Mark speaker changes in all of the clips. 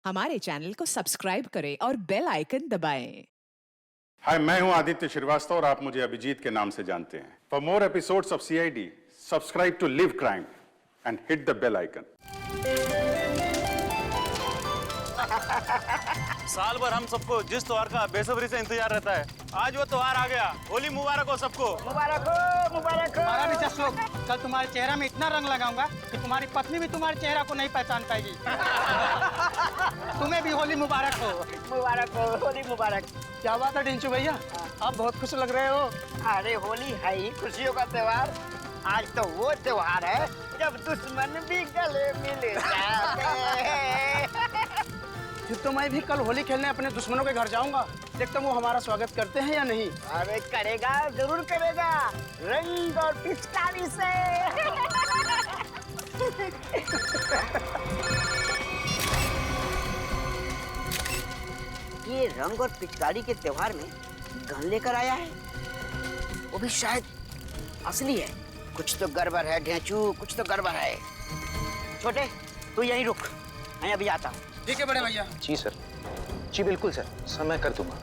Speaker 1: हमारे चैनल को सब्सक्राइब करें और बेल आइकन दबाएं।
Speaker 2: हाय, मैं हूं आदित्य श्रीवास्तव और आप मुझे अभिजीत के नाम से जानते हैं। For more episodes of CID, subscribe to Liv Crime and hit the bell icon.
Speaker 3: साल भर हम सबको जिस त्योहार का बेसब्री से इंतजार रहता है, आज वो त्योहार आ गया। होली मुबारक हो सबको।
Speaker 4: मुबारक हो, मुबारक हो।
Speaker 5: हमारा भी जश्न हो। कल तुम्हारे चेहरा में इतना रंग लगाऊंगा कि तुम्हारी पत्नी भी तुम्हारे चेहरा को नहीं पहचान पाएगी। तुम्हें भी होली मुबारक हो।
Speaker 4: मुबारक हो, होली मुबारक।
Speaker 5: क्या बात है टिंचू भैया, आप बहुत खुश लग रहे हो।
Speaker 4: अरे होली है ही खुशियों का त्योहार। आज तो वो त्योहार है जब दुश्मन भी गले मिल जाते हैं।
Speaker 5: फिर तो मैं भी कल होली खेलने अपने दुश्मनों के घर जाऊंगा। देखता हूँ वो हमारा स्वागत करते हैं या नहीं।
Speaker 4: अरे करेगा, जरूर करेगा, रंग और पिचकारी से। ये रंग और पिचकारी के त्योहार में गन लेकर आया है, वो भी शायद असली है। कुछ तो गड़बड़ है ढेंचू, कुछ तो गड़बड़ है। छोटे, तू यहीं रुक, मैं अभी आता हूँ।
Speaker 5: ठीक है बड़े भैया।
Speaker 6: जी सर, जी बिल्कुल सर, मैं कर दूंगा।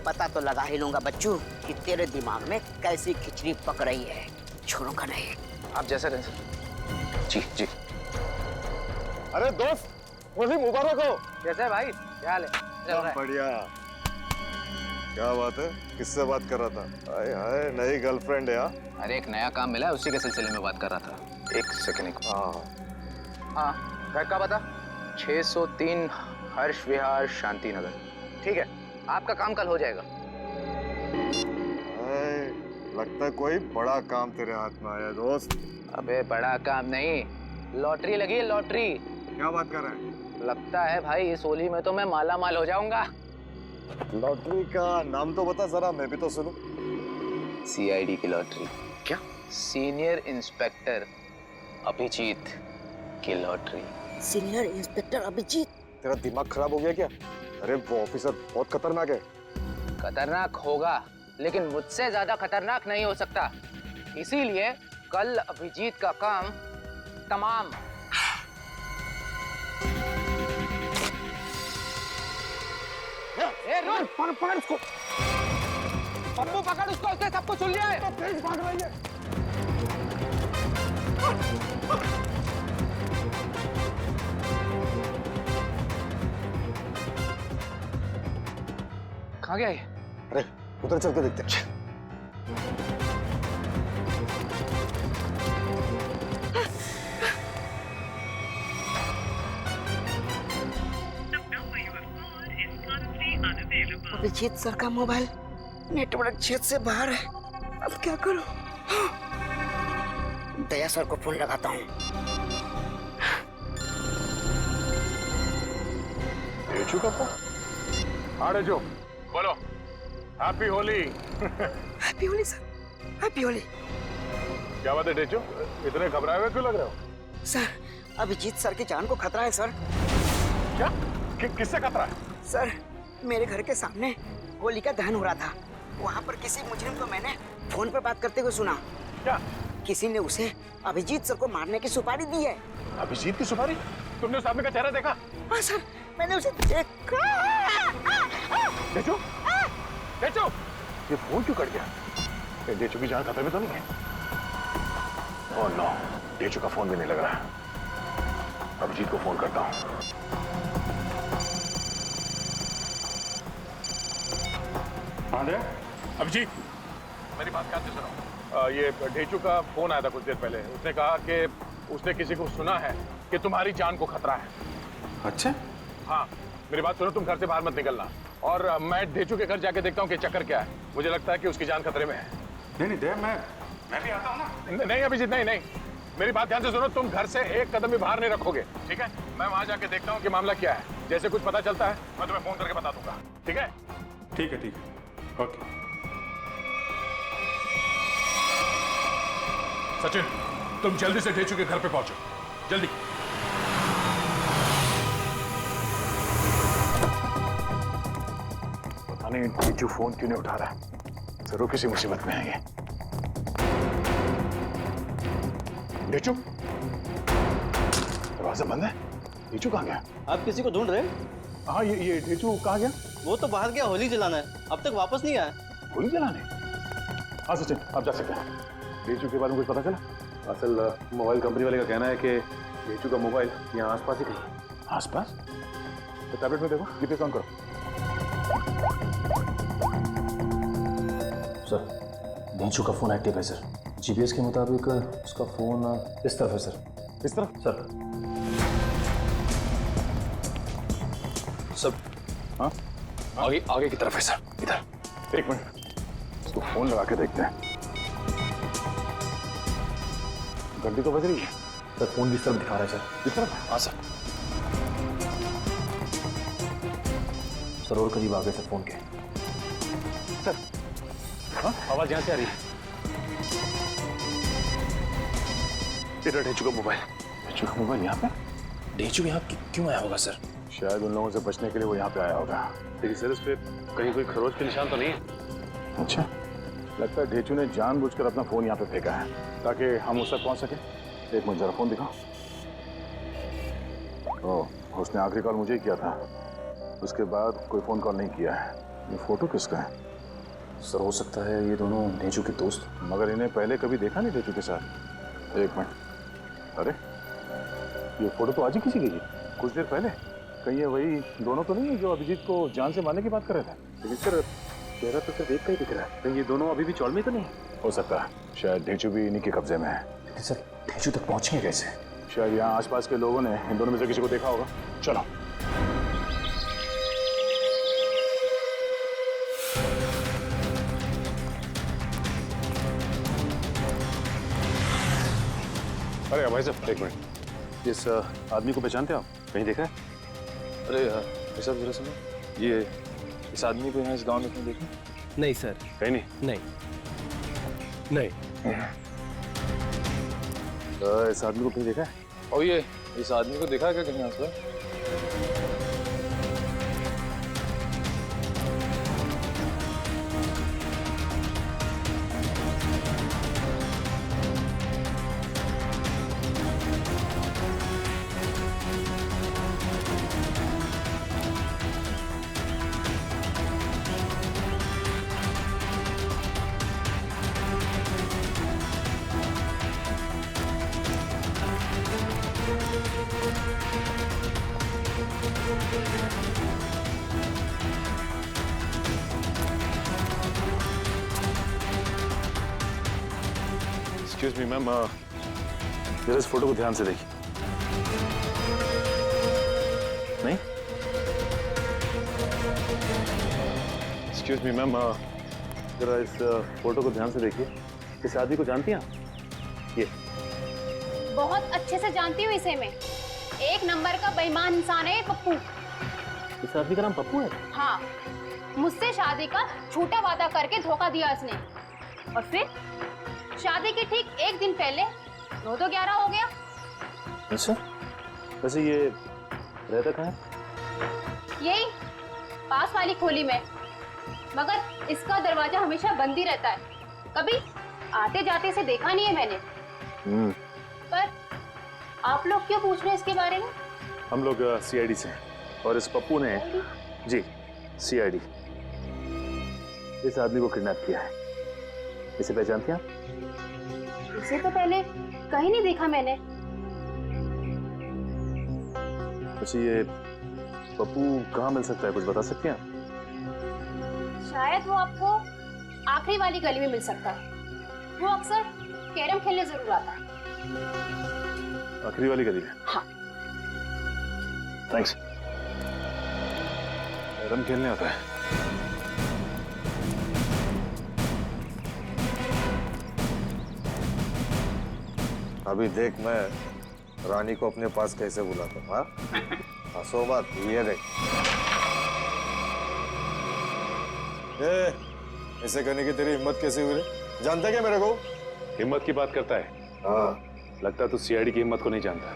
Speaker 4: पता तो लगा ही लूंगा बच्चू कि तेरे दिमाग में कैसी खिचड़ी पक रही है। छोड़ूंगा नहीं।
Speaker 6: आप जैसा कहें सर। जी जी।
Speaker 3: अरे दोस्त, होली मुबारक हो।
Speaker 6: कैसा है भाई, क्या हाल है?
Speaker 7: बढ़िया। क्या बात है, किससे बात कर रहा था? हाय हाय, नई गर्लफ्रेंड है?
Speaker 6: अरे एक नया काम मिला है, उसी के सिलसिले में बात कर रहा था। एक सेकंड। हाँ, घर का पता 603 हर्ष विहार शांति नगर। ठीक है, आपका काम कल हो जाएगा।
Speaker 7: लगता है कोई बड़ा काम तेरे हाथ में आया दोस्त।
Speaker 6: अबे बड़ा काम नहीं, लॉटरी लगी है, लॉटरी।
Speaker 7: क्या बात कर रहे हैं?
Speaker 6: लगता है भाई इस होली में तो मैं माला माल हो जाऊंगा।
Speaker 7: लॉटरी का नाम तो बता जरा, मैं भी तो सुनूं।
Speaker 6: सीआईडी की लॉटरी।
Speaker 7: क्या?
Speaker 6: सीनियर इंस्पेक्टर अभिजीत की लॉटरी।
Speaker 4: Senior inspector Abhijit?
Speaker 7: तेरा दिमाग खराब हो गया क्या? अरे वो ऑफिसर बहुत खतरनाक है।
Speaker 6: खतरनाक होगा, लेकिन मुझसे ज्यादा खतरनाक नहीं हो सकता। इसीलिए कल अभिजीत का काम तमाम। ए रुक, पकड़ उसको। पप्पू पकड़ उसको, उसने सब कुछ सुन लिया है। तो फिर भाग रही है। कहाँ गया ये?
Speaker 7: अरे उधर चल के देखते हैं।
Speaker 4: अभिजीत सर का मोबाइल नेटवर्क क्षेत्र से बाहर है। अब क्या करूं? दया सर को फोन लगाता हूँ।
Speaker 2: डेचू का फोन? हाँ डेचू, बोलो। Happy Holi.
Speaker 4: Happy Holi sir, happy Holi.
Speaker 2: क्या बात है डेचू, इतने घबराए हुए क्यों लग रहे हो?
Speaker 4: सर, अभिजीत सर की जान को खतरा है सर।
Speaker 2: क्या? किससे खतरा है?
Speaker 4: सर, मेरे घर के सामने होली का दहन हो रहा था। वहाँ पर किसी मुजरिम को मैंने फोन पर बात करते हुए सुना।
Speaker 2: क्या?
Speaker 4: किसी ने उसे अभिजीत सर को मारने की सुपारी दी है।
Speaker 2: अभिजीत की सुपारी? तुमने उस आदमी का चेहरा देखा?
Speaker 4: हाँ सर, मैंने उसे देखा।
Speaker 2: डेचू, डेचू, ये फोन क्यों कट गया? डेचू की जान खतरे में तो नहीं है? ओह नो, डेचू का फोन भी नहीं लग रहा है। अभिजीत को फोन करता हूँ। अभिजीत, मेरी बात ध्यान से सुनो। ये ढेचू का फोन आया था कुछ देर पहले। उसने कहा कि उसने किसी को सुना है कि तुम्हारी जान को खतरा है। अच्छा? हाँ, मेरी बात सुनो, तुम घर से बाहर मत निकलना। और मैं ढेचू के घर जाके देखता हूँ कि चक्कर क्या है। मुझे लगता है कि उसकी जान खतरे में है। नहीं दया, मैं भी आता हूँ ना। नहीं अभिजीत, नहीं, मेरी बात ध्यान से सुनो। तुम घर से एक कदम भी बाहर नहीं रखोगे, ठीक है? मैं वहां जाके देखता हूँ कि मामला क्या है। जैसे कुछ पता चलता है मैं तुम्हें फोन करके बता दूंगा, ठीक है? ठीक है, ओके।
Speaker 8: सचिन, तुम जल्दी से ढेचू के घर पे पहुंचो, जल्दी।
Speaker 2: पता नहीं ढेचू फोन क्यों नहीं उठा रहा है। जरूर किसी मुसीबत में है ये। ढेचू, दरवाजा बंद है। ढेचू कहाँ गया?
Speaker 9: आप किसी को ढूंढ रहे हैं?
Speaker 2: हाँ ये ढेचू कहाँ गया?
Speaker 3: वो तो बाहर गया होली जलाना है, अब तक वापस नहीं आया।
Speaker 2: होली जलाने? हाँ सचिन, आप जा सकते हैं। ढेचू के बारे में कुछ पता चला?
Speaker 9: असल मोबाइल कंपनी वाले का कहना है कि ढेचू का मोबाइल यहाँ आसपास ही कहीं।
Speaker 2: आसपास? तो टैबलेट में देखो, जीपीएस ऑन करो।
Speaker 9: सर ढेचू का फोन एक्टिव है सर। जीपीएस के मुताबिक उसका फोन इस तरफ है सर।
Speaker 2: इस तरफ?
Speaker 9: सर सब
Speaker 2: हाँ
Speaker 9: आगे की तरफ है सर। इधर
Speaker 2: एक मिनट, इसको फोन लगा के देखते हैं। घंटी तो बज रही है।
Speaker 9: सर फोन भी इस तरफ दिखा रहा है सर।
Speaker 2: इस तरफ?
Speaker 9: हाँ सर। सर और करीब आ गए सर फोन के।
Speaker 2: सर हाँ
Speaker 9: आवाज यहाँ से आ रही है।
Speaker 2: इधर ढेचू का मोबाइल। ढेचू का मोबाइल यहाँ पे?
Speaker 9: ढेचू यहाँ क्यों आया होगा सर?
Speaker 2: शायद उन लोगों से बचने के लिए वो यहाँ पे आया होगा।
Speaker 9: लेकिन सर इस पे कहीं कोई खरोच के निशान तो नहीं है।
Speaker 2: अच्छा, लगता है ढेचू ने जानबूझकर अपना फोन यहाँ पे फेंका है ताकि हम उस तक पहुँच सके। एक मिनट जरा फोन दिखाओ। ओह, उसने आखिरी कॉल मुझे ही किया था, उसके बाद कोई फोन कॉल नहीं किया है। ये फोटो किसका है?
Speaker 9: सर हो सकता है ये दोनों ढेचू के दोस्त।
Speaker 2: मगर इन्हें पहले कभी देखा नहीं ढेचू के साथ। एक मिनट, अरे ये फोटो तो आज ही किसी की थी, कुछ देर पहले। कहीं ये वही दोनों तो नहीं है जो अभिजीत को जान से मारने की बात कर रहे थे?
Speaker 9: लेकिन सर चेहरा तो सिर्फ एक का ही दिख रहा है। कहीं ये दोनों अभी भी चौल में तो नहीं?
Speaker 2: हो सकता है, शायद ढेचू भी इन्हीं के कब्जे में है।
Speaker 9: लेकिन सर ढेचू तक पहुंचेंगे कैसे?
Speaker 2: शायद यहाँ आसपास के लोगों ने इन दोनों में से किसी को देखा होगा। चलो अरे भाई साहब एक मिनट, इस आदमी को पहचानते हो आप? कहीं देखा है?
Speaker 9: अरे भाई साहब जरा सुनो, ये इस आदमी को यहाँ इस गांव में कहीं देखा?
Speaker 10: नहीं सर।
Speaker 2: कहीं नहीं?
Speaker 10: नहीं।
Speaker 2: इस आदमी को कहीं देखा है?
Speaker 9: और ये इस आदमी को देखा है क्या कहीं आसपास?
Speaker 2: एक्सक्यूज मी मैम, जरा इस फोटो को ध्यान से देखिए। नहीं? एक्सक्यूज मी मैम, जरा इस फोटो को ध्यान से देखिए। इस आदमी को जानती हैं आप? ये
Speaker 11: बहुत अच्छे से जानती हूँ इसे मैं। एक नंबर का बेईमान इंसान है ये पप्पू।
Speaker 9: इस आदमी का नाम पप्पू है?
Speaker 11: हाँ, मुझसे शादी का झूठा वादा करके धोखा दिया इसने, और फिर शादी के ठीक एक दिन पहले 9-11 हो गया।
Speaker 9: अच्छा, वैसे ये रहता कहाँ है?
Speaker 11: यही पास वाली खोली में, मगर इसका दरवाजा हमेशा बंद ही रहता है। कभी आते जाते से देखा नहीं है मैंने। पर आप लोग क्यों पूछ रहे हैं इसके बारे में?
Speaker 2: हम लोग सीआईडी से हैं और इस पप्पू ने जी सीआईडी इस आदमी को किडनैप किया है। इसे पहचानती हैं आप?
Speaker 11: इसे तो पहले कहीं नहीं देखा मैंने।
Speaker 2: अच्छा, ये पप्पू कहाँ मिल सकता है, कुछ बता सकती हैं आप?
Speaker 11: शायद वो आपको आखिरी वाली गली में मिल सकता है। वो अक्सर कैरम खेलने जरूर आता है।
Speaker 2: आखिरी वाली गली में?
Speaker 11: हाँ।
Speaker 2: थैंक्स। कैरम खेलने आता है?
Speaker 7: अभी देख मैं रानी को अपने पास कैसे बुलाता हूँ। हाँ, हंसो मत, ये देख। ऐसे करने की तेरी हिम्मत कैसे हुई रे? जानता क्या मेरे को?
Speaker 2: हिम्मत की बात करता है?
Speaker 7: हाँ,
Speaker 2: लगता है तू सीआईडी की हिम्मत को नहीं जानता।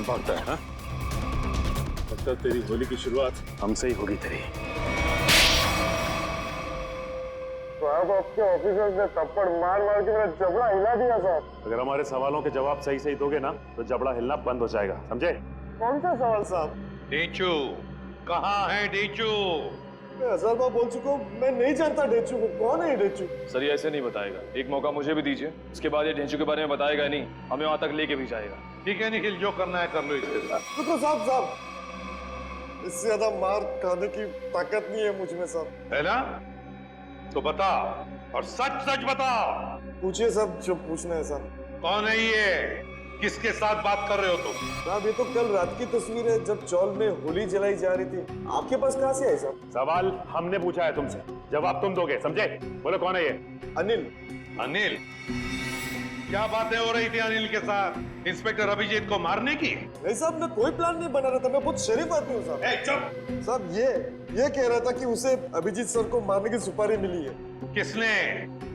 Speaker 8: कौन भागता है? लगता है तेरी होली की शुरुआत हमसे ही होगी तेरी।
Speaker 7: साहब आपके ऑफिसर्स ने थप्पड़ मार मार के मेरा जबड़ा हिला दिया साहब।
Speaker 8: अगर हमारे सवालों के जवाब सही सही दोगे ना तो जबड़ा हिलना बंद हो जाएगा, समझे?
Speaker 7: कौन सा सवाल साहब?
Speaker 2: डेचू कहाँ है डेचू?
Speaker 7: मैं 1000 बार बोल चुका हूँ, मैं नहीं जानता डेचू को। कौन है ये डेचू?
Speaker 9: सर ये ऐसे नहीं बताएगा, एक मौका मुझे भी दीजिए, उसके बाद ये ढेंचू के बारे में बताएगा नहीं, हमें वहां तक लेके भी जाएगा।
Speaker 2: ठीक है निखिल, जो करना है कर लो इसके साथ।
Speaker 7: रुको साहब, इससे ज्यादा मार खाने की ताकत नहीं है मुझ में साहब।
Speaker 2: है ना? तो बता, और सच सच बता।
Speaker 7: पूछिए साहब जो पूछना है साहब।
Speaker 2: कौन है ये? किसके साथ बात कर रहे हो तुम?
Speaker 7: साहब ये तो कल रात की तस्वीर है जब चौल में होली जलाई जा रही थी। आपके पास कहाँ से आई साहब?
Speaker 8: सवाल हमने पूछा है तुमसे, जवाब तुम दोगे, समझे? बोलो कौन है ये?
Speaker 7: अनिल।
Speaker 2: अनिल? क्या बातें हो रही थी अनिल के साथ इंस्पेक्टर अभिजीत को मारने की?
Speaker 7: नहीं साहब, मैं कोई प्लान नहीं बना रहा था, मैं बहुत शरीफ आदमी हूँ साहब।
Speaker 2: चुप!
Speaker 7: साहब ये कह रहा था कि उसे अभिजीत सर को मारने की सुपारी मिली है।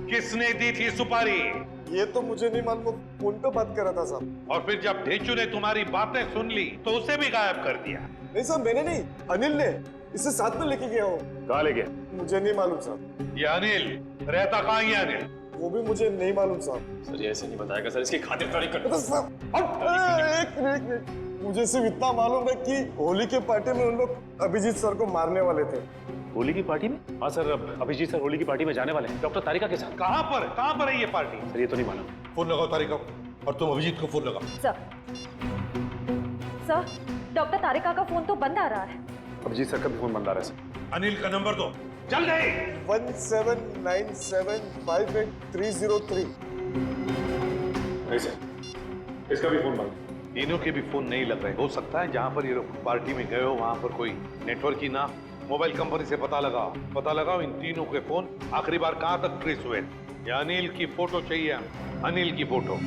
Speaker 2: किसने दी थी सुपारी?
Speaker 7: ये तो मुझे नहीं मालूम, फोन पे बात कर रहा था साहब।
Speaker 2: और फिर जब ढेचू ने तुम्हारी बातें सुन ली तो उसे भी गायब कर दिया?
Speaker 7: नहीं साहब, मैंने नहीं, अनिल ने। इसे साथ में लेके गया हूँ।
Speaker 8: कहाँ ले गया?
Speaker 7: मुझे नहीं मालूम साहब।
Speaker 2: ये अनिल रहता कहाँ है अनिल?
Speaker 7: वो भी मुझे नहीं मालूम साहब।
Speaker 9: सर ये ऐसे नहीं बताएगा सर, इसकी खातिरदारी कर।
Speaker 7: एक मिनट, मुझे सिर्फ इतना मालूम है कि होली के पार्टी में उन लोग अभिजीत सर को मारने वाले थे।
Speaker 8: होली की पार्टी में? हाँ सर, अभिजीत सर होली की पार्टी में जाने वाले हैं डॉक्टर तारिका के साथ।
Speaker 2: कहाँ पर है ये पार्टी?
Speaker 8: सर ये तो नहीं मालूम।
Speaker 2: फोन लगाओ तारिका, और तुम अभिजीत को फोन लगाओ।
Speaker 11: सर डॉक्टर तारिका का फोन तो बंद आ रहा है।
Speaker 8: अभिजीत सर का भी फोन बंद आ रहा है सर।
Speaker 2: अनिल का नंबर दो, चल गए।
Speaker 7: 1797583003।
Speaker 8: नहीं सर, इसका भी फोन बंद।
Speaker 2: तीनों के भी फोन नहीं लग रहे। हो सकता है जहाँ पर ये लोग पार्टी में गए हो वहां पर कोई नेटवर्क ही ना। मोबाइल कंपनी से पता लगाओ इन तीनों के फोन आखिरी बार कहां तक ट्रेस हुए। या अनिल की फोटो चाहिए, अनिल की फोटो।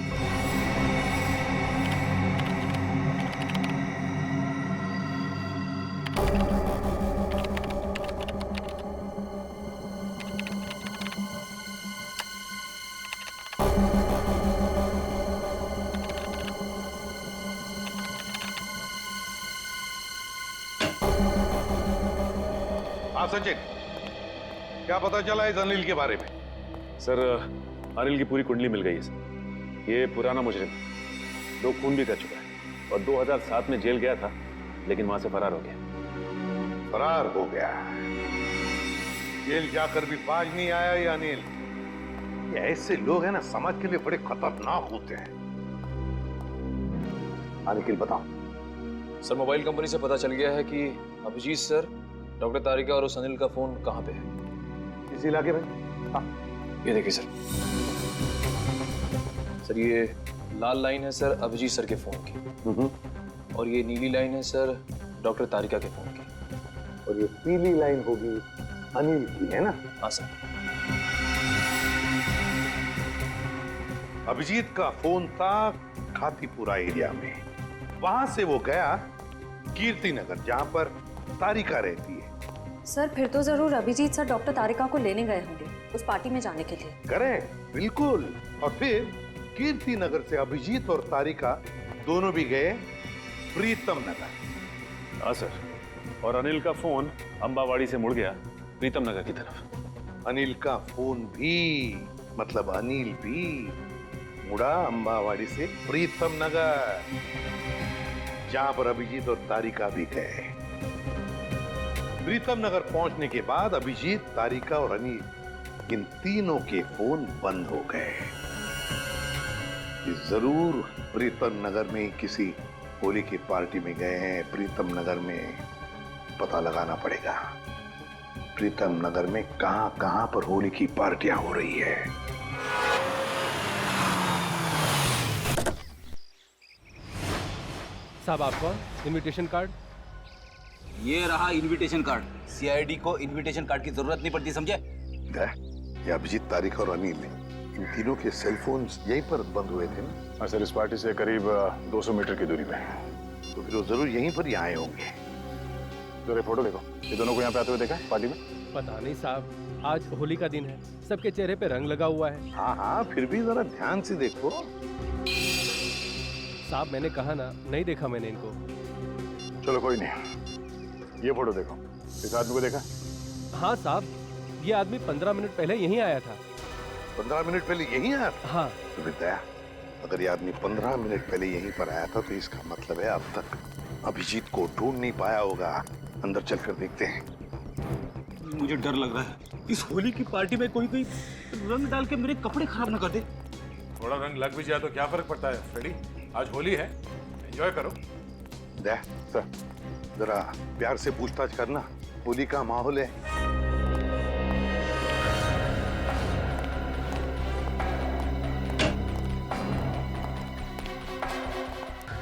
Speaker 2: हाँ सचिन, क्या पता चला इस अनिल के बारे में?
Speaker 8: सर अनिल की पूरी कुंडली मिल गई है सर। ये पुराना मुजरिम, 2 खून भी कर चुका है और 2007 में जेल गया था, लेकिन वहां से फरार हो गया।
Speaker 2: फरार हो गया? जेल जाकर भी बाज नहीं आया ये अनिल। ये ऐसे लोग हैं ना, समाज के लिए बड़े खतरनाक होते हैं। अनिल बताओ।
Speaker 9: सर मोबाइल कंपनी से पता चल गया है कि अभिजीत सर, डॉक्टर तारिका और उस अनिल का फोन कहाँ पे है।
Speaker 2: इस इलाके में? हाँ।
Speaker 9: ये देखिए सर, ये लाल लाइन है सर अभिजीत सर के फोन की, और ये नीली लाइन है सर डॉक्टर तारिका के फोन की,
Speaker 2: और ये पीली लाइन होगी अनिल की, है ना?
Speaker 9: हाँ सर।
Speaker 2: अभिजीत का फोन था खातीपुरा एरिया में। वहां से वो गया कीर्ति नगर, जहां पर तारिका रहती है।
Speaker 11: सर फिर तो जरूर अभिजीत सर डॉक्टर तारिका को लेने गए होंगे उस पार्टी में जाने के लिए।
Speaker 2: करेक्ट, बिल्कुल। और फिर कीर्ति नगर से अभिजीत और तारिका दोनों भी गए प्रीतम नगर।
Speaker 8: हाँ सर, और अनिल का फोन अंबावाड़ी से मुड़ गया प्रीतम नगर की तरफ।
Speaker 2: अनिल का फोन भी, मतलब अनिल भी मुड़ा अंबावाड़ी से प्रीतम नगर, जहां पर अभिजीत और तारिका भी गए। प्रीतम नगर पहुंचने के बाद अभिजीत, तारिका और अनिल, इन तीनों के फोन बंद हो गए। जरूर प्रीतम नगर में किसी होली की पार्टी में गए हैं। प्रीतम नगर में पता लगाना पड़ेगा, प्रीतम नगर में कहां पर होली की पार्टियां हो रही है।
Speaker 10: साहब आपका इनविटेशन कार्ड।
Speaker 12: ये रहा इनविटेशन कार्ड। सीआईडी को इनविटेशन कार्ड की जरूरत नहीं पड़ती, समझे?
Speaker 2: ये अभिजीत, तारिका और अनिल, इन तीनों के सेलफोन्स यहीं पर बंद हुए थे ना?
Speaker 8: हाँ सर, इस पार्टी से करीब 200 मीटर की दूरी पे।
Speaker 2: तो फिर वो जरूर यहीं पर ही आए होंगे।
Speaker 8: जरा फोटो देखो, ये दोनों को यहाँ पे आते हुए देखा है पार्टी में?
Speaker 10: पता नहीं साहब, आज होली का दिन है, सबके चेहरे पे रंग लगा हुआ है।
Speaker 2: हाँ हाँ, फिर भी जरा ध्यान से देखो।
Speaker 10: साहब मैंने कहा ना, नहीं देखा मैंने इनको।
Speaker 2: चलो कोई नहीं, ये फोटो देखो, इस आदमी को देखा?
Speaker 10: हाँ साहब, ये आदमी 15 मिनट पहले यहीं आया था।
Speaker 7: 15 मिनट पहले यहीं आया था?
Speaker 10: हाँ।
Speaker 7: तो दया, अगर ये आदमी 15 मिनट पहले यहीं पर आया था तो इसका मतलब है अब तक अभिजीत को ढूंढ नहीं पाया होगा। अंदर चलकर देखते हैं।
Speaker 12: मुझे डर लग रहा है, इस होली की पार्टी में कोई रंग डाल के मेरे कपड़े खराब ना कर दे।
Speaker 2: थोड़ा रंग लग भी जाए तो क्या फर्क पड़ता है फ्रेडी, आज होली है, एंजॉय करो।
Speaker 7: दया सर, जरा प्यार से पूछताछ करना, होली का माहौल है।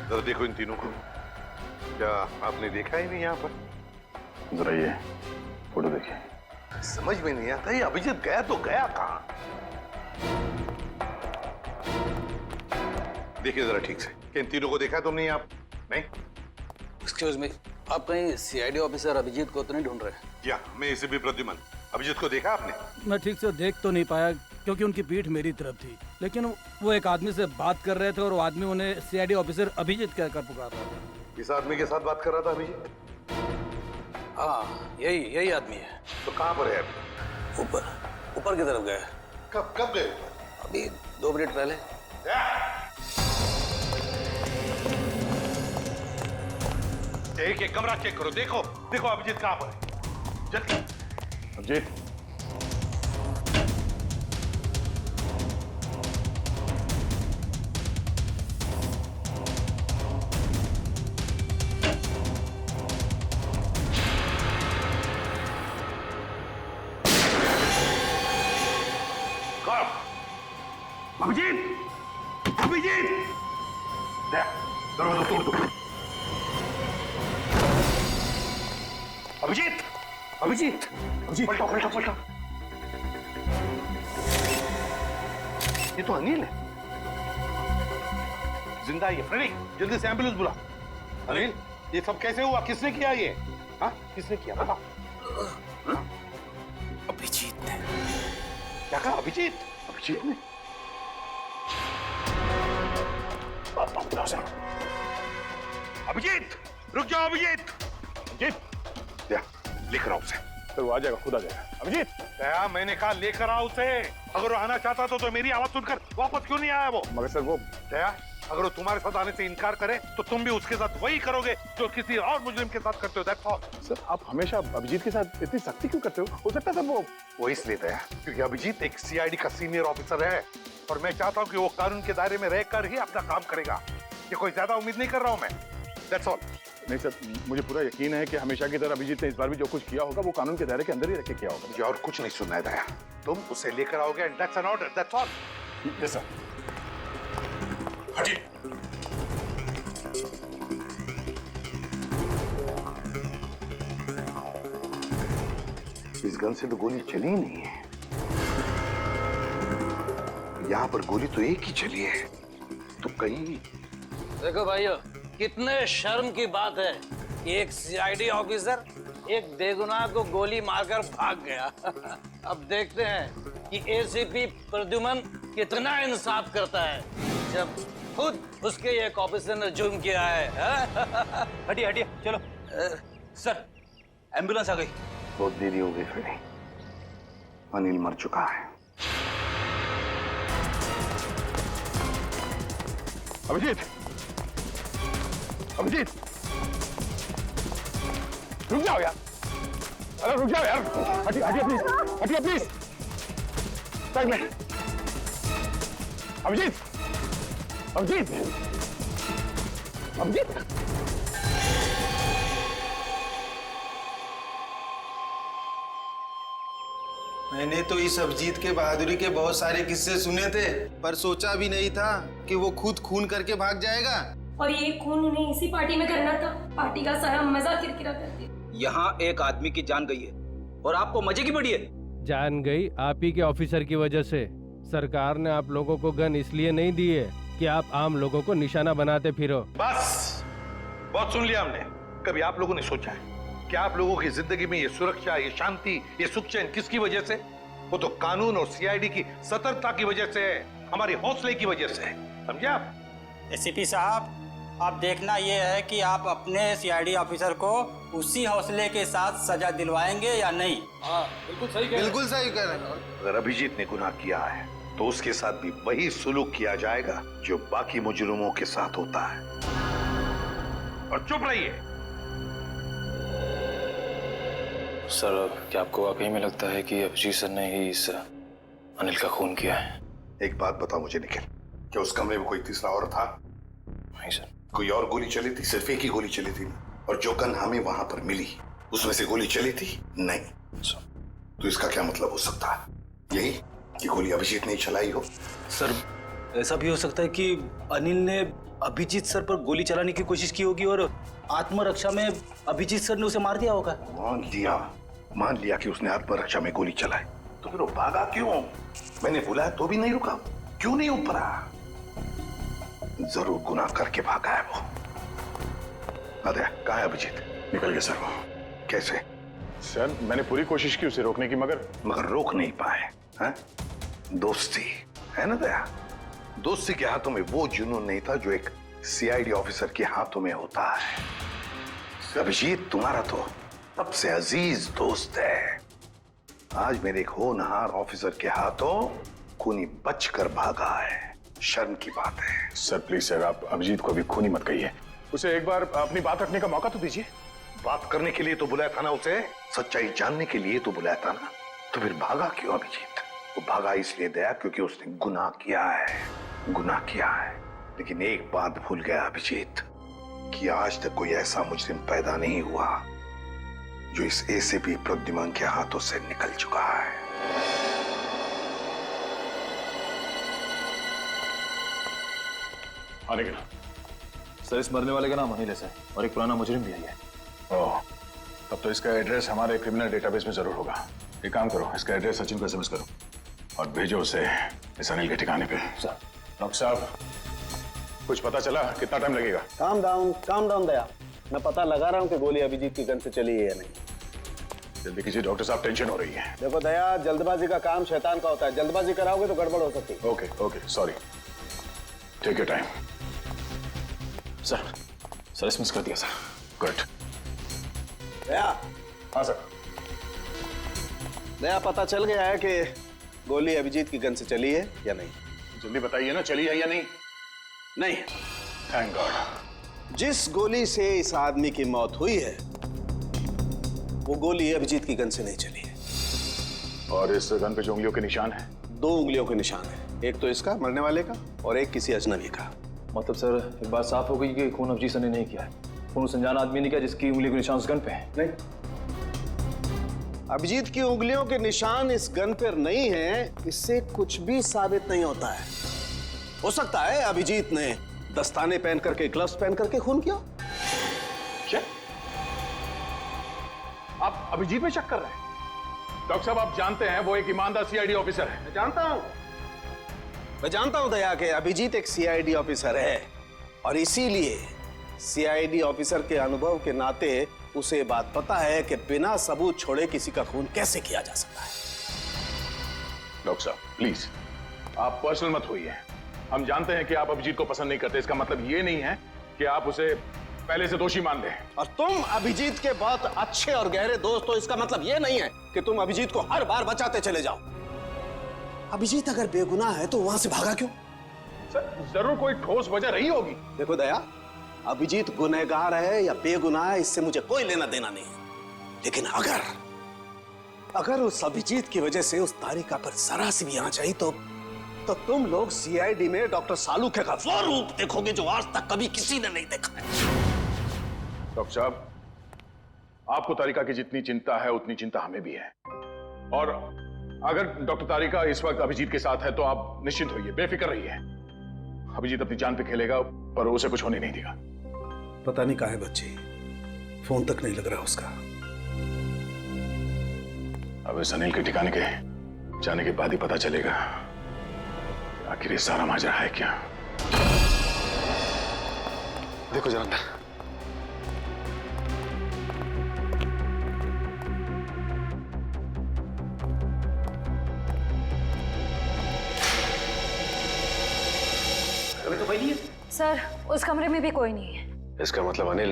Speaker 7: जरा देखो इन तीनों को, क्या आपने देखा ही नहीं यहाँ पर?
Speaker 2: जरा ये फोटो देखिए।
Speaker 7: समझ में नहीं आता ये अभिजीत गया तो गया कहाँ? देखिए जरा ठीक से, इन तीनों को देखा तुमने आप? नहीं?
Speaker 12: एक्सक्यूज मी, आप कहीं सीआईडी ऑफिसर अभिजीत को तो नहीं ढूंढ रहे?
Speaker 7: या मैं इसे भी प्रद्युमन, अभिजीत को देखा आपने?
Speaker 13: मैं ठीक से देख तो नहीं पाया क्योंकि उनकी पीठ मेरी तरफ थी, लेकिन वो एक आदमी से बात कर रहे थे और वो आदमी उन्हें सीआईडी ऑफिसर अभिजीत कहकर पुकार रहा था।
Speaker 7: इस आदमी के साथ बात कर रहा था अभिजीत?
Speaker 12: हाँ, यही आदमी है।
Speaker 7: तो कहाँ पर है अभी?
Speaker 12: ऊपर की तरफ गए।
Speaker 7: कब गए?
Speaker 12: अभी 2 मिनट पहले।
Speaker 7: एक कमरा चेक करो, देखो अभिजीत कहाँ पर है। जल्दी।
Speaker 2: अभिजीत,
Speaker 7: अभिजीत, दरवाजा तोड़ दो। अभिजीत, पलटो। ये तो अनिल है, जिंदा है ये। फ्रेडी, जल्दी से एम्बुलेंस बुला। अनिल, ये सब कैसे हुआ? किसने किया ये? हाँ, किसने किया बताओ?
Speaker 12: अभिजीत ने।
Speaker 7: क्या कहा? अभिजीत ने? अभिजीत, रुक जाओ अभिजीत। लेकर आओ उसे।
Speaker 2: तो वो आ जाएगा, खुद आ जाएगा। अभिजीत,
Speaker 7: मैंने कहा लेकर आओ उसे। अगर वो आना चाहता तो मेरी आवाज सुनकर वापस क्यों नहीं आया वो?
Speaker 2: मगर सर वो
Speaker 7: दया, अगर वो तुम्हारे साथ आने से इनकार करे तो तुम भी उसके साथ वही करोगे जो किसी और मुजरिम के साथ करते हो। That's all.
Speaker 2: सर आप हमेशा अभिजीत के साथ इतनी सख्ती क्यों करते हो सकता है
Speaker 7: वो इसलिए दया क्योंकि अभिजीत एक सीआईडी का सीनियर ऑफिसर है और मैं चाहता हूँ कि वो कानून के दायरे में रहकर ही अपना काम करेगा। ये कोई ज्यादा उम्मीद नहीं कर रहा हूँ मैं। That's all.
Speaker 2: नहीं सर, मुझे पूरा यकीन है कि हमेशा की तरह अभिजीत ने इस बार भी जो कुछ किया होगा वो कानून के दायरे के अंदर ही रख के किया होगा।
Speaker 7: मुझे और कुछ नहीं सुनना है दया, तुम उसे लेकर आओगे and that's an order. That's all.
Speaker 2: Yes sir.
Speaker 7: हटिए। इस गन से तो गोली चली ही नहीं है। यहाँ पर गोली तो एक ही चली है, तो कहीं।
Speaker 12: देखो भाइयों, कितने शर्म की बात है कि एक सीआईडी ऑफिसर एक बेगुनाह को गोली मारकर भाग गया। अब देखते हैं कि एसीपी प्रद्युमन कितना इंसाफ करता है जब खुद उसके एक ऑफिसर ने जुर्म किया है।
Speaker 3: हटिए चलो।
Speaker 12: सर, एम्बुलेंस आ गई।
Speaker 7: बहुत देरी हो गई फ्रेडी, अनिल मर चुका है।
Speaker 2: अभिजीत, रुक जाओ यार। अरे रुक जाओ यार, हटिए प्लीज। साइड में। अभिजीत।
Speaker 14: मैंने तो इस अभिजीत के बहादुरी के बहुत सारे किस्से सुने थे, पर सोचा भी नहीं था कि वो खुद खून करके भाग जाएगा।
Speaker 15: और ये खून उन्हें इसी पार्टी में करना था। पार्टी का सारा मजा किरकिरा कर दिया।
Speaker 12: यहाँ एक आदमी की जान गई है और आपको मजे की पड़ी है।
Speaker 10: जान गई आप ही के ऑफिसर की वजह से। सरकार ने आप लोगों को गन इसलिए नहीं दी है कि आप आम लोगों को निशाना बनाते फिरो।
Speaker 7: बस, बहुत सुन लिया हमने। कभी आप लोगों ने सोचा है कि आप लोगों की जिंदगी में ये सुरक्षा, ये शांति, ये सुख चैन किसकी वजह से? वो तो कानून और सीआईडी की सतर्कता की वजह से है, हमारे हौसले की वजह से है। समझे आप?
Speaker 5: एसीपी साहब,
Speaker 16: अब देखना ये है कि आप अपने सीआईडी ऑफिसर को उसी हौसले के साथ सजा दिलवाएंगे या नहीं।
Speaker 13: हाँ बिल्कुल सही कह रहे हैं।
Speaker 14: बिल्कुल सही कह रहे हैं।
Speaker 7: अगर अभिजीत ने गुनाह किया है तो उसके साथ भी वही सुलूक किया जाएगा जो बाकी मुजरिमों के साथ होता है। और चुप रहिए।
Speaker 9: सर क्या आपको वाकई में लगता है कि अभिजीत सर ने ही इस अनिल का खून किया है?
Speaker 7: एक बात बताओ मुझे निखिल, क्या उस कमरे में कोई तीसरा और था?
Speaker 9: नहीं सर।
Speaker 7: कोई और गोली चली थी? सिर्फ एक ही गोली चली थी ना? और जो गन हमें वहां पर मिली उसमें से गोली चली थी? नहीं। तो इसका क्या मतलब हो सकता है? यही कि गोली अभिजीत ने चलाई हो?
Speaker 13: सर ऐसा भी हो सकता है कि अनिल ने अभिजीत सर पर गोली चलाने की कोशिश की होगी और आत्मरक्षा में अभिजीत सर ने उसे मार दिया होगा।
Speaker 7: मान लिया कि उसने आत्मरक्षा में गोली चलाई, तो फिर वो भागा क्यों? मैंने बुलाया तो भी नहीं रुका, क्यों नहीं ऊपरा? जरूर गुनाह करके भागा है वो। अरे कहाँ है अभिजीत?
Speaker 2: निकल गया सर वो।
Speaker 7: कैसे?
Speaker 2: सर मैंने पूरी कोशिश की उसे रोकने की, मगर
Speaker 7: रोक नहीं पाए। हैं? दोस्ती है ना दया? दोस्ती के हाथों में वो जुनून नहीं था जो एक सीआईडी ऑफिसर के हाथों में होता है। अभिजीत तुम्हारा तो सबसे अजीज दोस्त है। आज मेरे एक होनहार ऑफिसर के हाथों खूनी बचकर भागा है। शर्म की बात है।
Speaker 2: सर प्लीज सर, आप अभिजीत को अभी खूनी मत कहिए। उसे एक बार अपनी बात रखने का मौका तो दीजिए।
Speaker 7: बात करने के लिए तो बुलाया था ना उसे, सच्चाई जानने के लिए तो बुलाया था ना। तो फिर भागा क्यों अभिजीत? वो भागा इसलिए दया क्योंकि उसने गुनाह किया है। लेकिन एक बात भूल गया अभिजीत कि आज तक कोई ऐसा मुजरिम पैदा नहीं हुआ जो इस एसीपी प्रद्युमन के हाथों से निकल चुका है।
Speaker 2: आने के ना
Speaker 9: सर इस मरने वाले का नाम अनिल है और एक पुराना मुजरिम भी है।
Speaker 2: ओह, तब तो इसका एड्रेस हमारे क्रिमिनल डेटाबेस में जरूर होगा। एक काम करो, इसका एड्रेस सचिन को एसएमएस करो और भेजो उसे इस अनिल के ठिकाने पे।
Speaker 9: सर।
Speaker 2: डॉक्टर साहब, कुछ पता चला? कितना टाइम लगेगा?
Speaker 17: काम डाउन दया। मैं पता लगा रहा हूँ कि गोली अभिजीत की गन से चली है या नहीं।
Speaker 2: जल्दी कीजिए डॉक्टर साहब, टेंशन हो रही है।
Speaker 17: देखो दया, जल्दबाजी का काम शैतान का होता है। जल्दबाजी कराओगे तो गड़बड़ हो सकती है।
Speaker 2: Okay sorry, take your time.
Speaker 9: Sir SMS कर दिया सर।
Speaker 2: गुड।
Speaker 17: दया।
Speaker 2: हाँ सर।
Speaker 17: दया, पता चल गया है कि गोली अभिजीत की गन से चली है या नहीं?
Speaker 2: जल्दी बताइए ना, चली है या नहीं?
Speaker 17: नहीं।
Speaker 2: Thank God.
Speaker 17: जिस गोली से इस आदमी की मौत हुई है वो गोली अभिजीत की गन से नहीं चली है।
Speaker 2: और इस गन पे जो उंगलियों के निशान है?
Speaker 17: 2 उंगलियों के निशान है, एक तो इसका मरने वाले का और एक किसी अजनबी का।
Speaker 9: मतलब सर एक बात साफ हो गई कि खून अभिजीत सर ने नहीं किया है। खून उस अनजान आदमी ने किया जिसकी उंगली के निशान उस गन पे है।
Speaker 17: नहीं, अभिजीत की उंगलियों के निशान इस गन पर नहीं है, इससे कुछ भी साबित नहीं होता है। हो सकता है अभिजीत ने दस्ताने पहन करके, ग्लव्स पहन करके खून किया।
Speaker 2: क्या आप अभिजीत में शक कर रहे हैं? डॉक्टर साहब, आप जानते हैं वो एक ईमानदार सीआईडी ऑफिसर है।
Speaker 17: मैं जानता हूं दया कि अभिजीत एक सीआईडी ऑफिसर है और इसीलिए सीआईडी ऑफिसर के अनुभव के नाते उसे बात पता है कि बिना सबूत छोड़े किसी का खून कैसे किया जा सकता है।
Speaker 2: डॉक्टर साहब प्लीज, आप पर्सनल मत होइए। हम जानते हैं कि आप अभिजीत को पसंद नहीं करते। इसका मतलब ये नहीं है कि आप उसे पहले से दोषी मान लें।
Speaker 17: और तुम अभिजीत के बहुत अच्छे और गहरे दोस्त हो, इसका मतलब ये नहीं है कि तुम अभिजीत को हर बार बचाते चले जाओ। अभिजीत अगर बेगुनाह है तो वहां से भागा क्यों?
Speaker 2: सर जरूर कोई ठोस वजह रही होगी।
Speaker 17: देखो दया, अभिजीत गुनहगार है या बेगुनाह है इससे मुझे कोई लेना देना नहीं है। लेकिन अगर उस अभिजीत की वजह से उस तारिका पर जरा सी भी आंच आई तो तुम लोग सीआईडी में डॉक्टर सालूखे का वो रूप देखोगे जो आज तक कभी किसी ने नहीं देखा है।
Speaker 2: डॉक्टर साहब, आपको तारिका की जितनी चिंता है उतनी चिंता हमें भी है। और अगर डॉक्टर तारिका इस वक्त अभिजीत के साथ है तो आप निश्चिंत होइए, बेफिक्र रहिए। अभिजीत अपनी जान पे खेलेगा पर उसे कुछ होने नहीं देगा।
Speaker 17: पता नहीं कहाँ है बच्ची, फोन तक नहीं लग रहा उसका।
Speaker 2: अब इस अनिल के ठिकाने के जाने के बाद ही पता चलेगा आखिर ये सारा माजरा है क्या।
Speaker 8: देखो जरा अंदर।
Speaker 15: सर उस कमरे में भी कोई नहीं है।
Speaker 8: इसका मतलब अनिल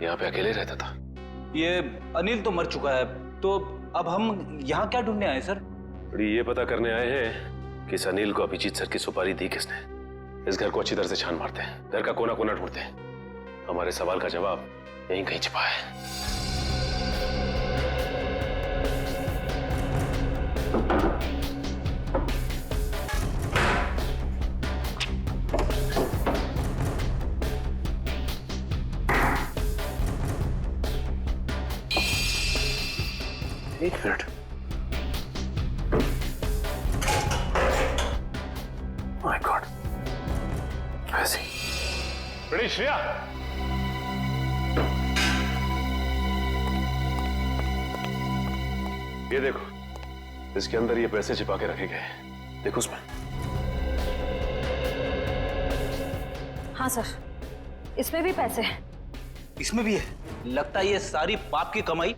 Speaker 8: यहाँ पे अकेले रहता था।
Speaker 9: ये अनिल तो मर चुका है, तो अब हम यहाँ क्या ढूंढने आए सर?
Speaker 8: ये पता करने आए हैं कि इस अनिल को अभिजीत सर की सुपारी दी किसने। इस घर को अच्छी तरह से छान मारते हैं, घर का कोना कोना ढूंढते हैं। हमारे सवाल का जवाब यहीं कहीं छिपा है। एक मिनट, माय गॉड, ऐसे बड़ी श्रेया, ये देखो, इसके अंदर ये पैसे छिपा के रखे गए हैं, देखो उसमें।
Speaker 15: हाँ सर, इसमें भी पैसे हैं।
Speaker 9: इसमें भी है? लगता है ये सारी पाप की कमाई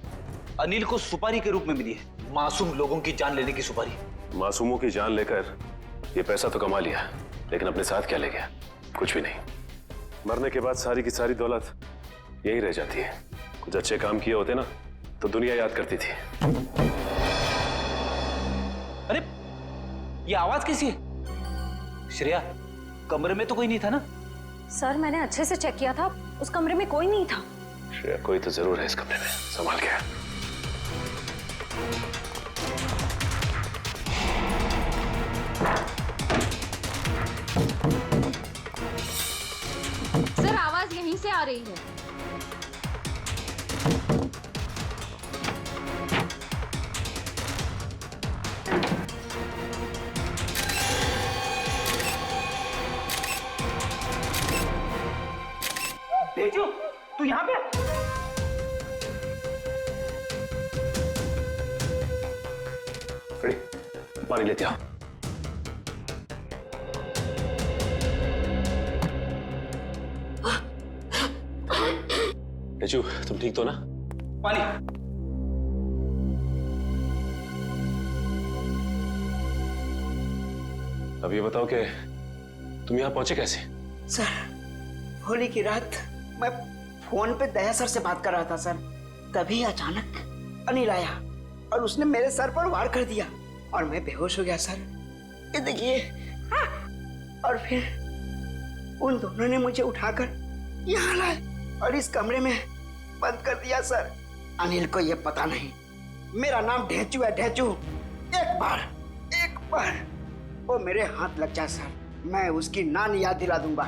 Speaker 9: अनिल को सुपारी के रूप में मिली है, मासूम लोगों की जान लेने की सुपारी।
Speaker 8: मासूमों की जान लेकर ये पैसा तो कमा लिया, लेकिन अपने साथ क्या ले गया? कुछ भी नहीं। मरने के बाद सारी की सारी दौलत यही रह जाती है। कुछ अच्छे काम किए होते ना तो दुनिया याद करती थी।
Speaker 9: अरे ये आवाज कैसी है? श्रेया, कमरे में तो कोई नहीं था ना?
Speaker 15: सर मैंने अच्छे से चेक किया था, उस कमरे में कोई नहीं था।
Speaker 8: श्रेया, कोई तो जरूर है इस कमरे में, संभाल के।
Speaker 11: सर आवाज यहीं से आ रही है।
Speaker 9: तेजू, तू यहाँ पे?
Speaker 8: पानी लेते आओ। तेजू, तुम ठीक तो ना?
Speaker 9: पानी।
Speaker 8: अब ये बताओ कि तुम यहाँ पहुंचे कैसे?
Speaker 4: सर, होली की रात मैं फोन पे दया सर से बात कर रहा था सर, तभी अचानक अनिल आया और उसने मेरे सर पर वार कर दिया और मैं बेहोश हो गया सर। ये देखिए, और फिर उन दोनों ने मुझे उठाकर यहाँ लाए और इस कमरे में बंद कर दिया सर। अनिल को ये पता नहीं मेरा नाम ढेंचू है, ढेंचू। एक बार वो मेरे हाथ लग जाए सर, मैं उसकी नान याद दिला दूंगा।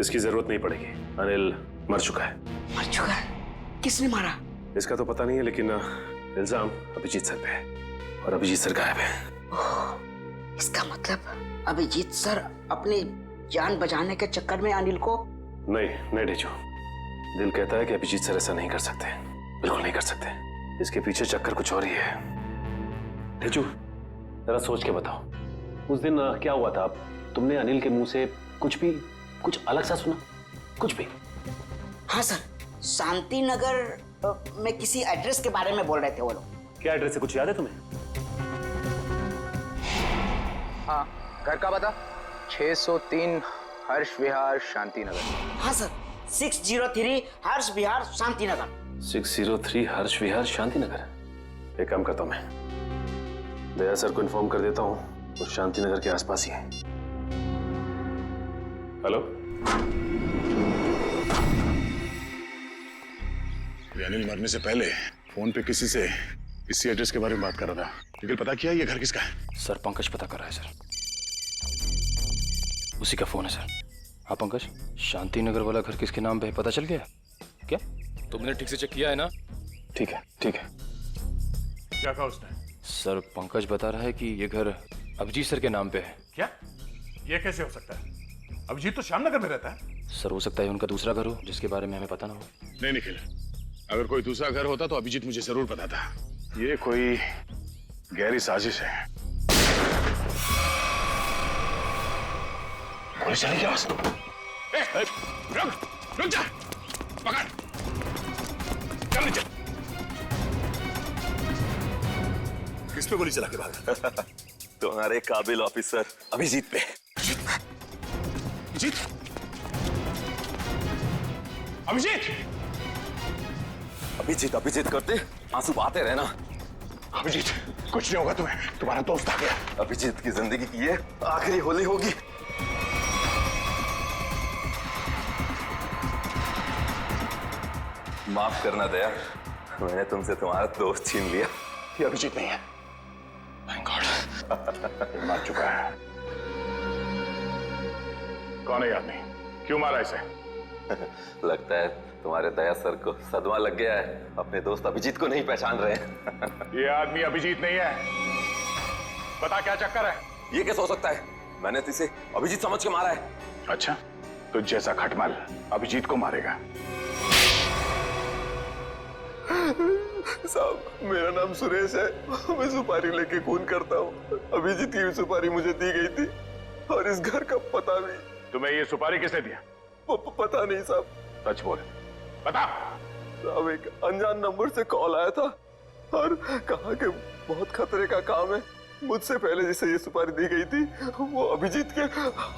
Speaker 8: इसकी जरूरत नहीं पड़ेगी, अनिल मर चुका है।
Speaker 4: मर चुका है? किसने मारा?
Speaker 8: इसका तो पता नहीं है, लेकिन इल्जाम अभिजीत सर पे है और अभिजीत सर गायब है।
Speaker 4: इसका मतलब अभिजीत सर अपनी जान बचाने के चक्कर में अनिल को...
Speaker 8: नहीं ढेंचू, दिल कहता है कि अभिजीत सर ऐसा नहीं कर सकते, बिल्कुल नहीं कर सकते। इसके पीछे चक्कर कुछ और ही है। ढेंचू, जरा सोच के बताओ, उस दिन क्या हुआ था? तुमने अनिल के मुंह से कुछ अलग सा सुना? कुछ भी?
Speaker 4: हाँ सर, शांति नगर में किसी एड्रेस के बारे में बोल रहे थे वो लोग।
Speaker 8: क्या एड्रेस है, कुछ याद है तुम्हें?
Speaker 6: हाँ, घर का पता 603 हर्ष विहार शांति नगर।
Speaker 4: हाँ सर, 603 हर्ष विहार शांति नगर।
Speaker 8: 603 हर्ष विहार शांति नगर। एक काम करता हूं, मैं दया सर को इन्फॉर्म कर देता हूं, और शांति नगर के आसपास ही है। हेलो,
Speaker 2: अनिल मरने से पहले फोन पे किसी से इसी एड्रेस के बारे में बात कर रहा था, लेकिन पता किया ये घर किसका है?
Speaker 9: सर पंकज पता कर रहा है सर, उसी का फोन है सर। हाँ पंकज, शांति नगर वाला घर किसके नाम पे है पता चल गया क्या?
Speaker 10: तुमने ठीक से चेक किया है ना?
Speaker 8: ठीक है।
Speaker 2: क्या कहा उसने?
Speaker 9: सर पंकज बता रहा है कि ये घर अभिजीत सर के नाम पे है।
Speaker 2: क्या? ये कैसे हो सकता है? अभिजीत तो श्यामनगर में रहता है।
Speaker 9: सर हो सकता है उनका दूसरा घर हो जिसके बारे में हमें पता ना हो।
Speaker 2: नहीं निखिल, अगर कोई दूसरा घर होता तो अभिजीत मुझे जरूर बताता। ये कोई गहरी साजिश है। गोली चली क्या? रुक जा, पकड़, चल नीचे। किस पे गोली चला के भागा?
Speaker 18: तुम्हारे काबिल ऑफिसर अभिजीत पे।
Speaker 2: अभिजीत? अभिजीत!
Speaker 8: अभिजीत अभिजीत करते आंसू बहाते रहना।
Speaker 2: अभिजीत, कुछ नहीं होगा तुम्हें, तुम्हारा दोस्त आ गया।
Speaker 8: अभिजीत की जिंदगी की ये आखिरी होली होगी। माफ करना दया, मैंने तुमसे तुम्हारा दोस्त छीन लिया।
Speaker 2: ये अभिजीत नहीं है। Thank God। मार चुका है। कौन है आदमी? क्यों मारा इसे?
Speaker 8: लगता है तुम्हारे दया सर को सदमा लग गया है, अपने दोस्त अभिजीत को नहीं पहचान रहे हैं।
Speaker 2: ये आदमी अभिजीत नहीं है। बता क्या चक्कर है?
Speaker 8: ये कैसे हो सकता है? मैंने तो इसे अभिजीत समझ के मारा है।
Speaker 2: अच्छा, तो जैसा खटमल अभिजीत को मारेगा।
Speaker 8: साहब, मेरा नाम सुरेश है, मैं सुपारी लेके खून करता हूँ। अभिजीत की सुपारी मुझे दी गई थी और इस घर का पता भी।
Speaker 2: तुम्हें ये सुपारी किसने दिया?
Speaker 8: पता नहीं साहब।
Speaker 2: सच बोल, बता।
Speaker 8: साहब, एक अनजान नंबर से कॉल आया था और कहा कि बहुत खतरे का काम है। मुझसे पहले जिसे ये सुपारी दी गई थी वो अभिजीत के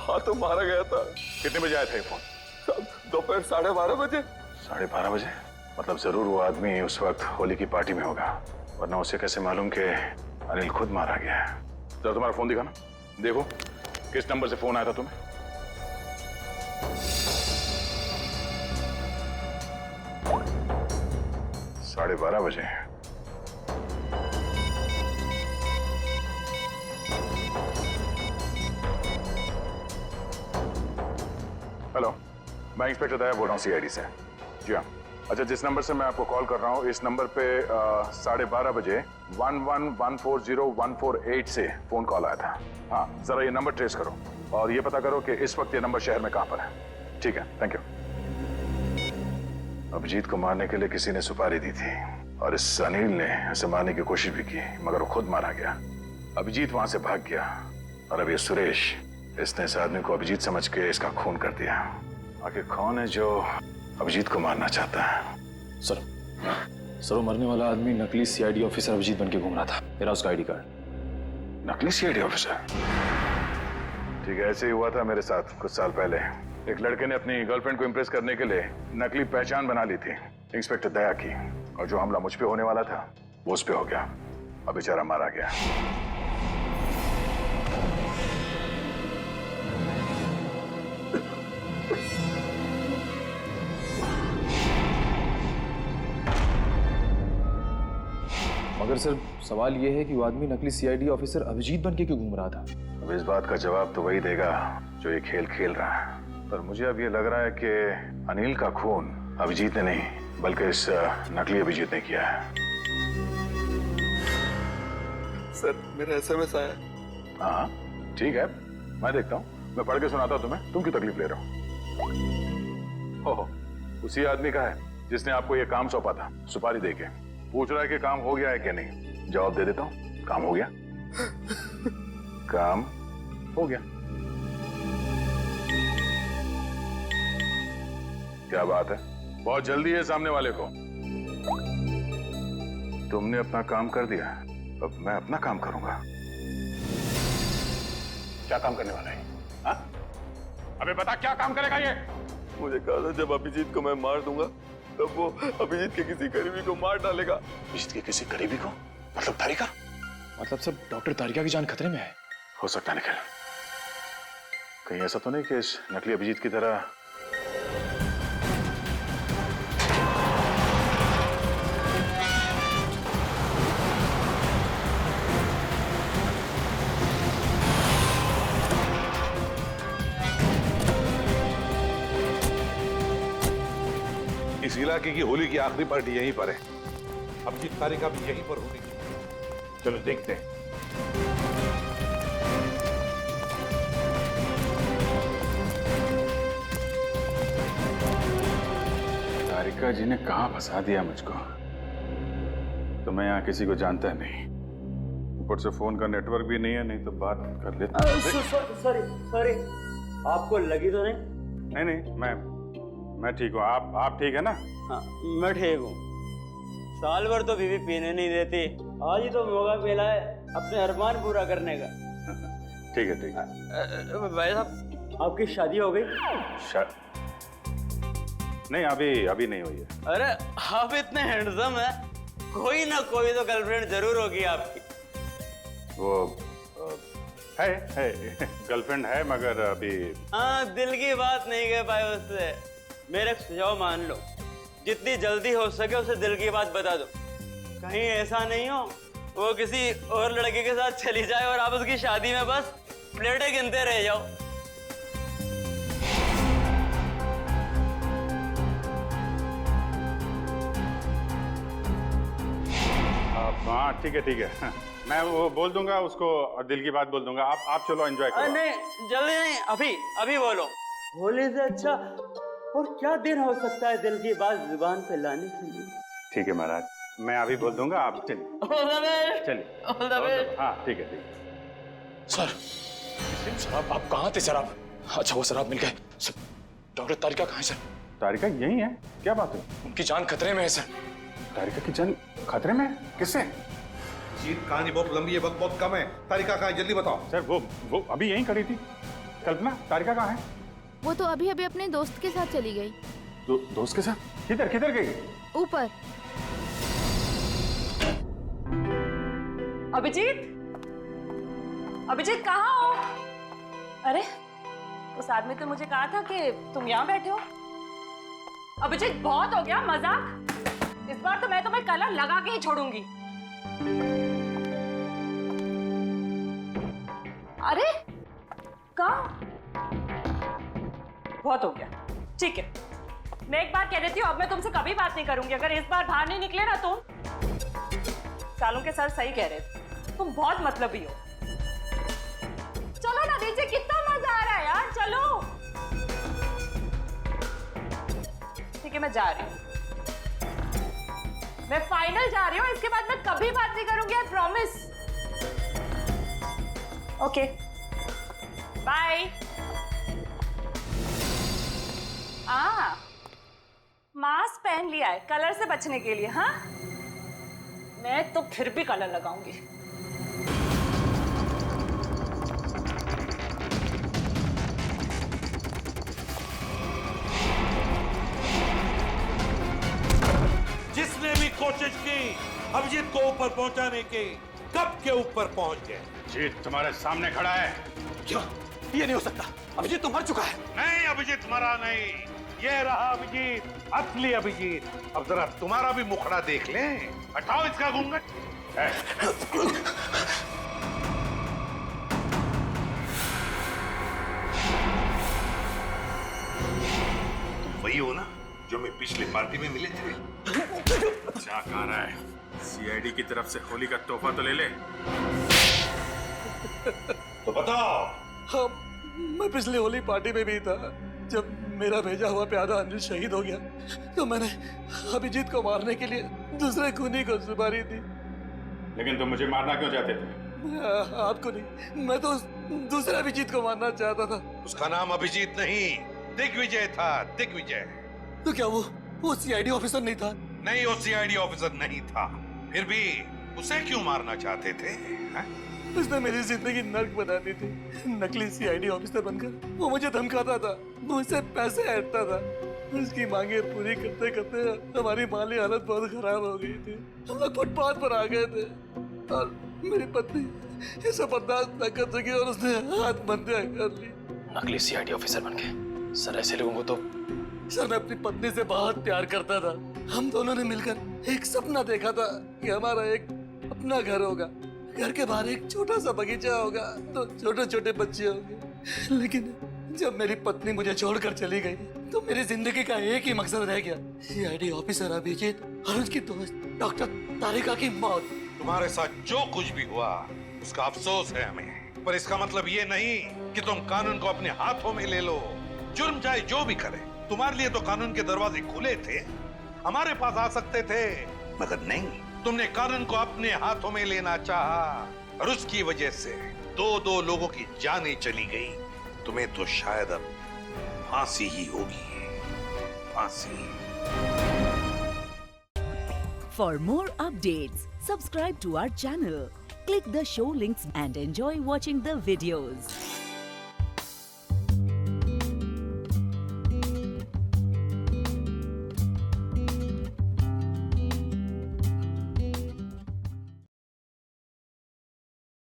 Speaker 8: हाथों मारा गया था।
Speaker 2: कितने बजे आया था ये फोन?
Speaker 8: साहब, दोपहर 12:30 बजे।
Speaker 2: 12:30 बजे? मतलब जरूर वो आदमी उस वक्त होली की पार्टी में होगा, वरना उसे कैसे मालूम कि अनिल खुद मारा गया है। जरा तुम्हारा फोन दिखाना, देखो किस नंबर से फोन आया था तुम्हें। साढ़े 12 बजे। हेलो, मैं इंस्पेक्टर दया बोल रहा हूँ सीआईडी से। जी हाँ। अच्छा, जिस नंबर से मैं आपको कॉल कर रहा हूँ, इस नंबर पे 12:30 बजे 11140148 से फोन कॉल आया था। हाँ, जरा ये नंबर ट्रेस करो और ये पता करो कि इस वक्त ये नंबर शहर में कहाँ पर है। ठीक है, थैंक यू। अभिजीत को मारने के लिए किसी ने सुपारी दी थी और इस अनिल ने उसे मारने की कोशिश भी की, मगर वो खुद मारा गया। अभिजीत वहां से भाग गया और अब ये सुरेश, इसने इस आदमी को अभिजीत समझ के इसका खून कर दिया। आखिर कौन है जो अभिजीत को मारना चाहता है?
Speaker 9: सर, वो मरने वाला आदमी नकली सीआईडी ऑफिसर अभिजीत बन के घूम रहा था। मेरा उसका आईडी कार्ड।
Speaker 2: नकली सीआईडी ऑफिसर? ठीक है, ऐसे ही हुआ था मेरे साथ कुछ साल पहले। एक लड़के ने अपनी गर्लफ्रेंड को इम्प्रेस करने के लिए नकली पहचान बना ली थी, इंस्पेक्टर दया की, और जो हमला मुझ पे होने वाला था वो उस पे हो गया। अब बेचारा मारा गया।
Speaker 9: मगर सर, सवाल ये है कि वो आदमी नकली सीआईडी ऑफिसर अभिजीत बन के क्यों घूम रहा था?
Speaker 2: अब इस बात का जवाब तो वही देगा जो ये खेल खेल रहा है, पर मुझे अब ये लग रहा है कि अनिल का खून अभिजीत ने नहीं बल्कि इस नकली अभिजीत ने किया है।
Speaker 8: सर, मेरा एसएमएस आया।
Speaker 2: हाँ, ठीक है, मैं देखता हूँ, मैं पढ़ के सुनाता हूँ तुम्हें। तुम क्यों तकलीफ ले रहे हो? उसी आदमी का है जिसने आपको ये काम सौंपा था, सुपारी देके। पूछ रहा है कि काम हो गया है कि नहीं। जवाब दे देता हूँ, काम हो गया। काम हो गया। क्या बात है, बहुत जल्दी है सामने वाले को। तुमने अपना काम कर दिया, अब मैं अपना काम करूंगा। क्या काम करने वाला है? हाँ? अबे बता, क्या काम करेगा ये?
Speaker 8: मुझे कहा था जब अभिजीत को मैं मार दूंगा तब वो अभिजीत के किसी करीबी को मार डालेगा।
Speaker 2: अभिजीत के किसी करीबी को? मतलब तारिका?
Speaker 9: मतलब सब डॉक्टर तारिका की जान खतरे में है।
Speaker 2: हो सकता है निखिल, कहीं ऐसा तो नहीं कि इस नकली अभिजीत की तरह
Speaker 7: इस इलाके की होली की आखिरी पार्टी यहीं पर है। अभिजीत तारिका भी यहीं पर होगी। चलो देखते हैं।
Speaker 2: तारिका जी ने कहां फंसा दिया मुझको। तो मैं यहाँ किसी को जानता नहीं, ऊपर से फोन का नेटवर्क भी नहीं है, नहीं तो बात कर लेता।
Speaker 16: सॉरी, आपको लगी तो नहीं?
Speaker 2: नहीं, मैं ठीक हूँ। आप ठीक है ना?
Speaker 16: हाँ, मैं ठीक हूँ। साल भर तो बीवी पीने नहीं देती, आज ही तो मौका मिला है अपने अरमान पूरा करने का।
Speaker 2: ठीक है।
Speaker 16: भाई साहब, आपकी शादी हो गई?
Speaker 2: नहीं, अभी नहीं हुई है।
Speaker 16: अरे आप इतने हैंडसम है, कोई ना कोई तो गर्लफ्रेंड जरूर होगी आपकी।
Speaker 2: वो है गर्लफ्रेंड है, मगर अभी।
Speaker 16: हाँ, दिल की बात नहीं कह पाए उससे। मेरे सुझाव मान लो, जितनी जल्दी हो सके उसे दिल की बात बता दो। कहीं ऐसा नहीं हो वो किसी और लड़के के साथ चली जाए और आप उसकी शादी में बस प्लेटें गिनते रह जाओ।
Speaker 2: हाँ ठीक है, मैं वो बोल दूंगा उसको और दिल की बात बोल दूंगा। आप चलो एंजॉय करो।
Speaker 16: नहीं, जल्दी नहीं, अभी बोलो। होली से अच्छा और क्या दिन हो सकता है दिल की बात जुबान पे लाने के लिए।
Speaker 2: ठीक है महाराज, मैं अभी बोल दूंगा, आप चलिए। चलिए। हाँ ठीक है।
Speaker 9: सर आप कहाँ थे सर? आप अच्छा वो सर आप मिल गए। डॉक्टर तारिका कहाँ है सर?
Speaker 2: तारिका यही है, क्या बात है?
Speaker 9: उनकी जान खतरे में है सर।
Speaker 2: तारिका की जान खतरे में? किससे?
Speaker 7: जीत, कहानी बहुत लंबी है, वक्त बहुत कम है। तारिका कहाँ है, जल्दी बताओ।
Speaker 2: सर वो अभी यहीं खड़ी थी। कल्पना, तारिका कहाँ है?
Speaker 18: वो तो अभी अपने दोस्त के साथ चली गई।
Speaker 2: दोस्त के साथ? किधर गई?
Speaker 18: ऊपर।
Speaker 15: अभिजीत कहाँ हो? अरे उस आदमी तो मुझे कहा था कि तुम यहाँ बैठे हो। अभिजीत बहुत हो गया मजाक, इस बार तो मैं तुम्हें कलर लगा के ही छोड़ूंगी। अरे कहाँ? बहुत हो गया, ठीक है। मैं एक बार कह देती हूँ, अब मैं तुमसे कभी बात नहीं करूंगी अगर इस बार बाहर नहीं निकले ना तुम। सालों के सर सही कह रहे थे, तुम बहुत मतलबी हो। चलो ना नीचे, कितना मजा आ रहा है यार, चलो। ठीक है, मैं जा रही हूँ, मैं फाइनल जा रही हूँ। इसके बाद मैं कभी बात नहीं करूंगी, I promise. Okay bye. Mask पहन लिया है कलर से बचने के लिए। हाँ, मैं तो फिर भी कलर लगाऊंगी।
Speaker 19: जिसने भी कोशिश की अभिजीत को ऊपर पहुंचाने की, कब के ऊपर पहुंच गए।
Speaker 2: जीत तुम्हारे सामने खड़ा है।
Speaker 17: क्या? ये नहीं हो सकता, अभिजीत तो मर चुका है।
Speaker 19: नहीं, अभिजीत मरा नहीं, ये रहा अभिजीत, असली अभिजीत। अब जरा तुम्हारा भी मुखड़ा देख लें। हटाओ इसका घूंघट।
Speaker 7: तुम वही हो ना जो मैं पिछली पार्टी में मिले थे?
Speaker 2: क्या कह रहा है? सीआईडी की तरफ से होली का तोहफा तो ले ले।
Speaker 7: तो बताओ।
Speaker 13: हाँ, मैं पिछली होली पार्टी में भी था। जब मेरा भेजा हुआ प्यादा अनिल शहीद हो गया तो मैंने अभिजीत को मारने के लिए दूसरे खूनी को सुपारी दी।
Speaker 2: लेकिन तुम मुझे मारना क्यों चाहते थे?
Speaker 13: आपको नहीं, मैं तो दूसरे अभिजीत को मारना चाहता था।
Speaker 19: उसका नाम अभिजीत नहीं, दिग्विजय था, दिग्विजय।
Speaker 13: तो क्या वो सीआईडी ऑफिसर नहीं था?
Speaker 19: नहीं, वो सीआईडी ऑफिसर नहीं था। फिर भी उसे क्यों मारना चाहते थे?
Speaker 13: उसने मेरी जिंदगी नर्क बना दी थी। नकली सीआईडी ऑफिसर बनकर वो मुझे धमकाता था, मुझसे पैसे ऐंठता था। उसकी मांगे पूरी करते करते हमारी माली हालत बहुत खराब हो गई थी। हम लोग फुटपाथ पर आ गए थे और मेरी पत्नी इसे बर्दाश्त न कर सकी और उसने आत्महत्या कर ली।
Speaker 9: नकली सीआईडी ऑफिसर बन के? सर ऐसे लोगों को तो।
Speaker 13: सर मैं अपनी पत्नी से बहुत प्यार करता था। हम दोनों ने मिलकर एक सपना देखा था कि हमारा एक अपना घर होगा, घर के बाहर एक छोटा सा बगीचा होगा, तो छोटे छोटे बच्चे होंगे। लेकिन जब मेरी पत्नी मुझे छोड़कर चली गई तो मेरी जिंदगी का एक ही मकसद रह गया, सीआईडी ऑफिसर अभिजीत और उसकी दोस्त डॉक्टर तारिका की मौत।
Speaker 19: तुम्हारे साथ जो कुछ भी हुआ उसका अफसोस है हमें, पर इसका मतलब ये नहीं कि तुम कानून को अपने हाथों में ले लो। जुर्म चाहे जो भी करे, तुम्हारे लिए तो कानून के दरवाजे खुले थे, हमारे पास आ सकते थे, मगर नहीं, तुमने कानून को अपने हाथों में लेना चाहा और उसकी वजह से दो लोगों की जानें चली गई। तुम्हें तो शायद अब फांसी ही होगी, फांसी।
Speaker 1: For more updates, subscribe to our channel, click the show links and enjoy watching the videos.